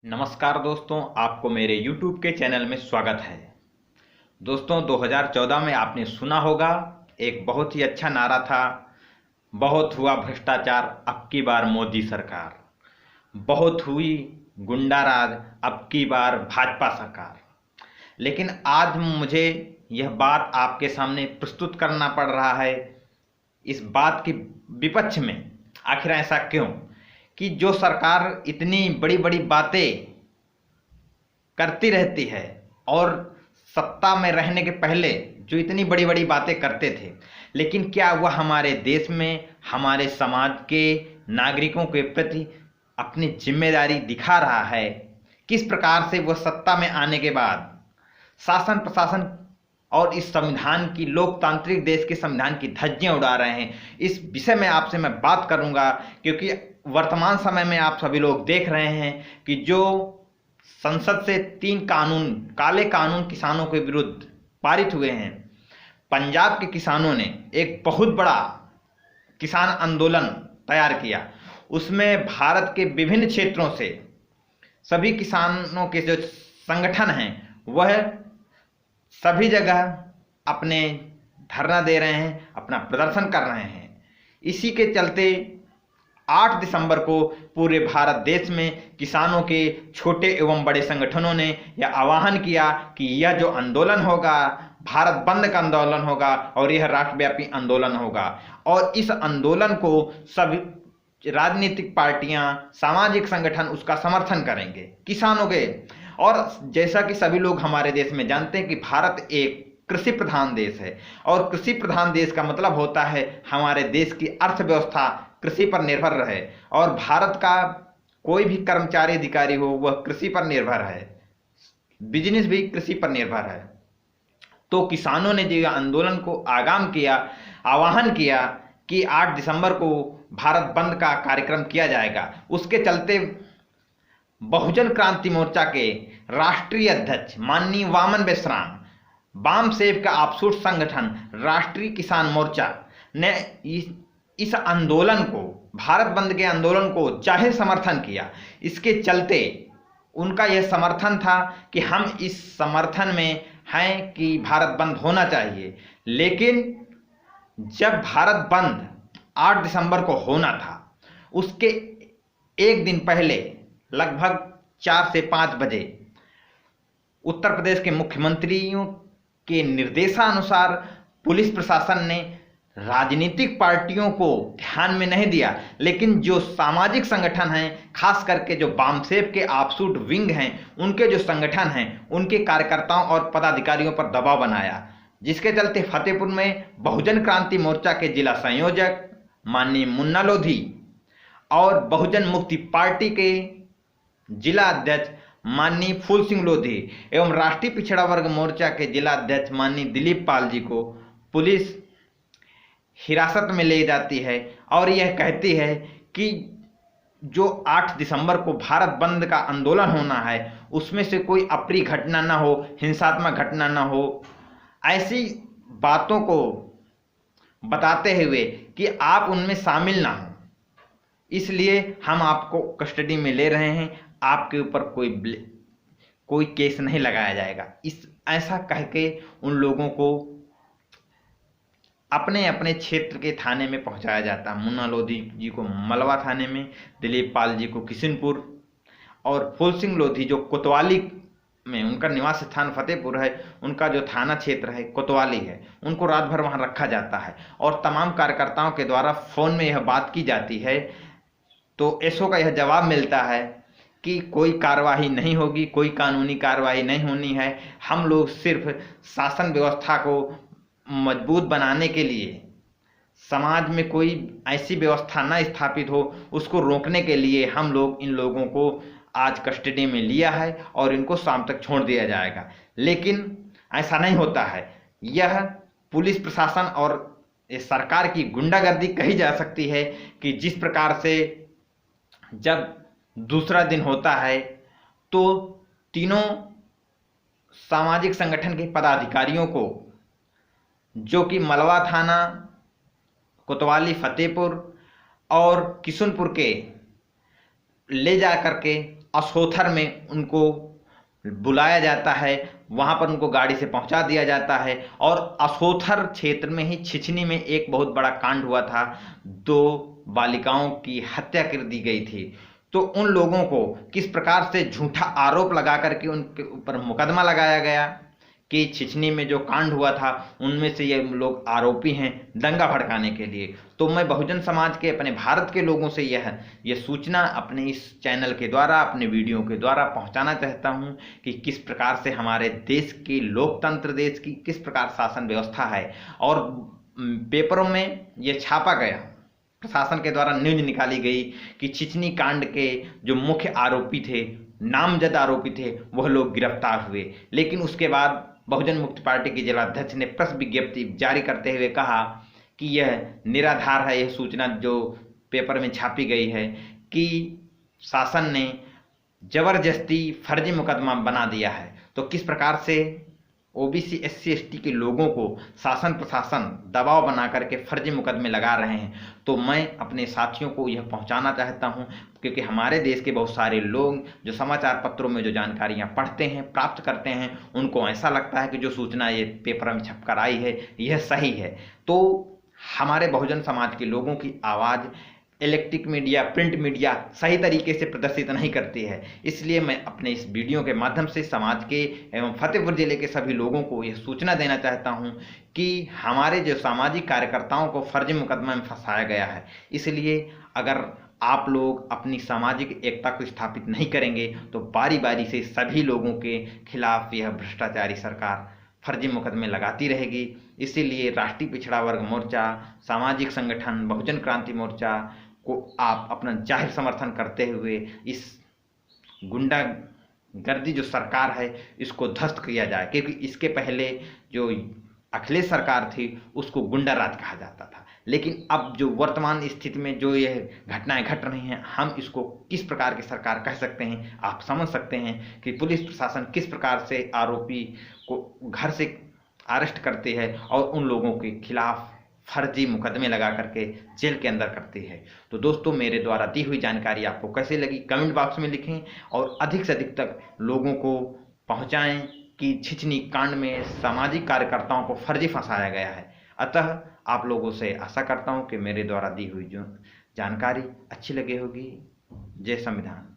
नमस्कार दोस्तों, आपको मेरे YouTube के चैनल में स्वागत है। दोस्तों, 2014 में आपने सुना होगा, एक बहुत ही अच्छा नारा था, बहुत हुआ भ्रष्टाचार, अब की बार मोदी सरकार। बहुत हुई गुंडाराज, अब की बार भाजपा सरकार। लेकिन आज मुझे यह बात आपके सामने प्रस्तुत करना पड़ रहा है, इस बात के विपक्ष में। आखिर ऐसा क्यों कि जो सरकार इतनी बड़ी बड़ी बातें करती रहती है और सत्ता में रहने के पहले जो इतनी बड़ी बड़ी बातें करते थे, लेकिन क्या वह हमारे देश में हमारे समाज के नागरिकों के प्रति अपनी जिम्मेदारी दिखा रहा है? किस प्रकार से वह सत्ता में आने के बाद शासन प्रशासन और इस संविधान की, लोकतांत्रिक देश के संविधान की धज्जियां उड़ा रहे हैं, इस विषय में आपसे मैं बात करूंगा। क्योंकि वर्तमान समय में आप सभी लोग देख रहे हैं कि जो संसद से 3 कानून, काले कानून किसानों के विरुद्ध पारित हुए हैं। पंजाब के किसानों ने एक बहुत बड़ा किसान आंदोलन तैयार किया। उसमें भारत के विभिन्न क्षेत्रों से सभी किसानों के जो संगठन हैं वह सभी जगह अपने धरना दे रहे हैं, अपना प्रदर्शन कर रहे हैं। इसी के चलते 8 दिसंबर को पूरे भारत देश में किसानों के छोटे एवं बड़े संगठनों ने यह आह्वान किया कि यह जो आंदोलन होगा, भारत बंद का आंदोलन होगा और यह राष्ट्रव्यापी आंदोलन होगा। और इस आंदोलन को सभी राजनीतिक पार्टियां, सामाजिक संगठन उसका समर्थन करेंगे, किसानों के। और जैसा कि सभी लोग हमारे देश में जानते हैं कि भारत एक कृषि प्रधान देश है, और कृषि प्रधान देश का मतलब होता है हमारे देश की अर्थव्यवस्था कृषि पर निर्भर रहे, और भारत का कोई भी कर्मचारी अधिकारी हो वह कृषि पर निर्भर है, बिजनेस भी कृषि पर निर्भर है। तो किसानों ने जो आंदोलन को आगाम किया, आह्वान किया कि 8 दिसंबर को भारत बंद का कार्यक्रम किया जाएगा। उसके चलते बहुजन क्रांति मोर्चा के राष्ट्रीय अध्यक्ष माननीय वामन बेसराम, वाम सेव का आपसूट संगठन राष्ट्रीय किसान मोर्चा ने इस आंदोलन को, भारत बंद के आंदोलन को जाहिर समर्थन किया। इसके चलते उनका यह समर्थन था कि हम इस समर्थन में हैं कि भारत बंद होना चाहिए। लेकिन जब भारत बंद 8 दिसंबर को होना था, उसके एक दिन पहले लगभग 4 से 5 बजे उत्तर प्रदेश के मुख्यमंत्रियों के निर्देशानुसार पुलिस प्रशासन ने राजनीतिक पार्टियों को ध्यान में नहीं दिया, लेकिन जो सामाजिक संगठन हैं, खास करके जो वामसेव के आपसूट विंग हैं, उनके जो संगठन हैं, उनके कार्यकर्ताओं और पदाधिकारियों पर दबाव बनाया। जिसके चलते फतेहपुर में बहुजन क्रांति मोर्चा के जिला संयोजक माननीय मुन्ना लोधी और बहुजन मुक्ति पार्टी के जिला अध्यक्ष माननीय फूल सिंह लोधी एवं राष्ट्रीय पिछड़ा वर्ग मोर्चा के जिला अध्यक्ष माननीय दिलीप पाल जी को पुलिस हिरासत में ले जाती है और यह कहती है कि जो 8 दिसंबर को भारत बंद का आंदोलन होना है, उसमें से कोई अप्रिय घटना ना हो, हिंसात्मक घटना ना हो। ऐसी बातों को बताते हुए कि आप उनमें शामिल ना हो, इसलिए हम आपको कस्टडी में ले रहे हैं, आपके ऊपर कोई केस नहीं लगाया जाएगा। ऐसा कह के उन लोगों को अपने अपने क्षेत्र के थाने में पहुंचाया जाता। मुन्ना लोधी जी को मलवा थाने में, दिलीप पाल जी को किशनपुर, और फूल सिंह लोधी जो कोतवाली में, उनका निवास स्थान फतेहपुर है, उनका जो थाना क्षेत्र है कोतवाली है, उनको रात भर वहां रखा जाता है। और तमाम कार्यकर्ताओं के द्वारा फोन में यह बात की जाती है, तो एसओ का यह जवाब मिलता है कि कोई कार्रवाई नहीं होगी, कोई कानूनी कार्रवाई नहीं होनी है। हम लोग सिर्फ शासन व्यवस्था को मजबूत बनाने के लिए, समाज में कोई ऐसी व्यवस्था न स्थापित हो, उसको रोकने के लिए हम लोग इन लोगों को आज कस्टडी में लिया है और इनको शाम तक छोड़ दिया जाएगा। लेकिन ऐसा नहीं होता है। यह पुलिस प्रशासन और सरकार की गुंडागर्दी कही जा सकती है कि जिस प्रकार से जब दूसरा दिन होता है तो तीनों सामाजिक संगठन के पदाधिकारियों को, जो कि मलवा थाना, कोतवाली, फतेहपुर और किशनपुर के, ले जा करके असोथर में उनको बुलाया जाता है, वहां पर उनको गाड़ी से पहुंचा दिया जाता है। और असोथर क्षेत्र में ही छिछनी में एक बहुत बड़ा कांड हुआ था, 2 बालिकाओं की हत्या कर दी गई थी। तो उन लोगों को किस प्रकार से झूठा आरोप लगा करके उनके ऊपर मुकदमा लगाया गया कि छिछनी में जो कांड हुआ था उनमें से ये लोग आरोपी हैं दंगा भड़काने के लिए। तो मैं बहुजन समाज के, अपने भारत के लोगों से यह सूचना अपने इस चैनल के द्वारा, अपने वीडियो के द्वारा पहुंचाना चाहता हूं कि किस प्रकार से हमारे देश की लोकतंत्र, देश की किस प्रकार शासन व्यवस्था है। और पेपरों में यह छापा गया, प्रशासन के द्वारा न्यूज निकाली गई कि छिछनी कांड के जो मुख्य आरोपी थे, नामजद आरोपी थे, वह लोग गिरफ्तार हुए। लेकिन उसके बाद बहुजन मुक्ति पार्टी के जिलाध्यक्ष ने प्रेस विज्ञप्ति जारी करते हुए कहा कि यह निराधार है, यह सूचना जो पेपर में छापी गई है कि शासन ने जबरदस्ती फर्जी मुकदमा बना दिया है। तो किस प्रकार से ओबीसी एससी एसटी के लोगों को शासन प्रशासन दबाव बना करके फर्जी मुकदमे लगा रहे हैं। तो मैं अपने साथियों को यह पहुंचाना चाहता हूं, क्योंकि हमारे देश के बहुत सारे लोग जो समाचार पत्रों में जो जानकारियां पढ़ते हैं, प्राप्त करते हैं, उनको ऐसा लगता है कि जो सूचना ये पेपर में छपकर आई है यह सही है। तो हमारे बहुजन समाज के लोगों की आवाज़ इलेक्ट्रिक मीडिया, प्रिंट मीडिया सही तरीके से प्रदर्शित नहीं करती है। इसलिए मैं अपने इस वीडियो के माध्यम से समाज के एवं फतेहपुर जिले के सभी लोगों को यह सूचना देना चाहता हूं कि हमारे जो सामाजिक कार्यकर्ताओं को फर्जी मुकदमा में फंसाया गया है। इसलिए अगर आप लोग अपनी सामाजिक एकता को स्थापित नहीं करेंगे तो बारी बारी से सभी लोगों के खिलाफ यह भ्रष्टाचारी सरकार फर्जी मुकदमे लगाती रहेगी। इसीलिए राष्ट्रीय पिछड़ा वर्ग मोर्चा, सामाजिक संगठन बहुजन क्रांति मोर्चा को आप अपना जाहिर समर्थन करते हुए इस गुंडागर्दी जो सरकार है इसको ध्वस्त किया जाए। क्योंकि इसके पहले जो अखिलेश सरकार थी उसको गुंडा राज कहा जाता था, लेकिन अब जो वर्तमान स्थिति में जो यह घटनाएं घट रही हैं, हम इसको किस प्रकार की सरकार कह सकते हैं। आप समझ सकते हैं कि पुलिस प्रशासन किस प्रकार से आरोपी को घर से अरेस्ट करती है और उन लोगों के खिलाफ फर्जी मुकदमे लगा करके जेल के अंदर करती है। तो दोस्तों, मेरे द्वारा दी हुई जानकारी आपको कैसे लगी कमेंट बॉक्स में लिखें और अधिक से अधिक तक लोगों को पहुंचाएं कि छिछनी कांड में सामाजिक कार्यकर्ताओं को फर्जी फंसाया गया है। अतः आप लोगों से आशा करता हूं कि मेरे द्वारा दी हुई जो जानकारी अच्छी लगी होगी। जय संविधान।